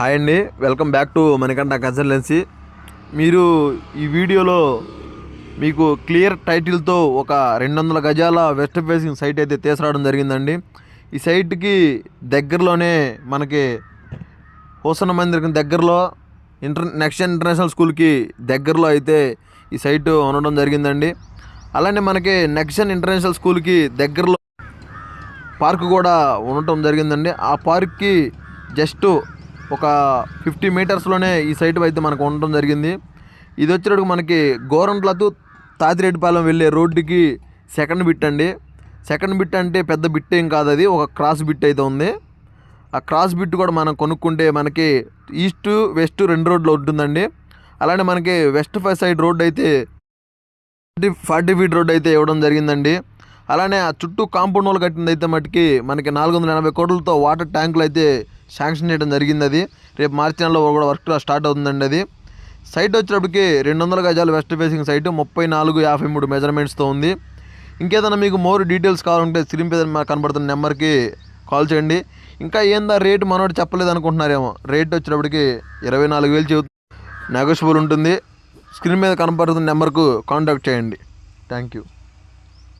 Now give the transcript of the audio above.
Hi అండి, welcome back to Manikanta consultancy. మీరు ఈ వీడియోలో మీకు క్లియర్ టైటిల్తో ఒక 200 గజాల వెస్ట్ ఫేసింగ్ సైట్ అయితే తీసుకురావడం జరిగిందండి. ఈ సైట్కి దగ్గరలోనే మనకి హోసన్న మందిర్కి దగ్గరలో నెక్స్ట్ ఇంటర్నేషనల్ స్కూల్కి దగ్గరలో అయితే ఈ సైట్ ఉండడం జరిగిందండి. అలానే మనకి నెక్స్ట్ ఇంటర్నేషనల్ స్కూల్కి దగ్గరలో పార్క్ కూడా ఉండటం జరిగిందండి. ఆ పార్క్కి జస్ట్ ఒక 50 మీటర్స్లోనే ఈ సైట్ అయితే మనకు ఉండటం జరిగింది. ఇది వచ్చేటప్పుడు మనకి గోరంట్లతో తాతిరెడ్డిపాలెం వెళ్ళే రోడ్డుకి సెకండ్ బిట్ అండి. సెకండ్ బిట్ అంటే పెద్ద బిట్ ఏం కాదు, అది ఒక క్రాస్ బిట్ అయితే ఉంది. ఆ క్రాస్ బిట్ కూడా మనం కొనుక్కుంటే మనకి ఈస్ట్ వెస్ట్ 2 రోడ్లు ఉంటుందండి. అలానే మనకి వెస్ట్ సైడ్ రోడ్ అయితే 40 ఫీట్ రోడ్ అయితే ఇవ్వడం జరిగిందండి. అలానే ఆ చుట్టూ కాంపౌండ్ వాళ్ళు కట్టింది అయితే మటుకి మనకి 480 కోట్లతో వాటర్ ట్యాంకులు అయితే శాంక్షన్ చేయడం జరిగింది. అది రేపు మార్చి నెలలో కూడా వర్క్ స్టార్ట్ అవుతుందండి. అది సైట్ వచ్చేటప్పటికి 200 గజాలు వెస్ట్ ఫేసింగ్ సైట్ 34-53 మెజర్మెంట్స్తో ఉంది. ఇంకేదైనా మీకు మోర్ డీటెయిల్స్ కావాలంటే స్క్రీన్ మీద కనబడుతున్న నెంబర్కి కాల్ చేయండి. ఇంకా ఏందా రేటు మనోడు చెప్పలేదు అనుకుంటున్నారేమో, రేట్ వచ్చేటప్పటికి 24,000 చెబుతుంది, నెగోషియబుల్ ఉంటుంది. స్క్రీన్ మీద కనబడుతున్న నెంబర్కు కాంటాక్ట్ చేయండి. Thank you.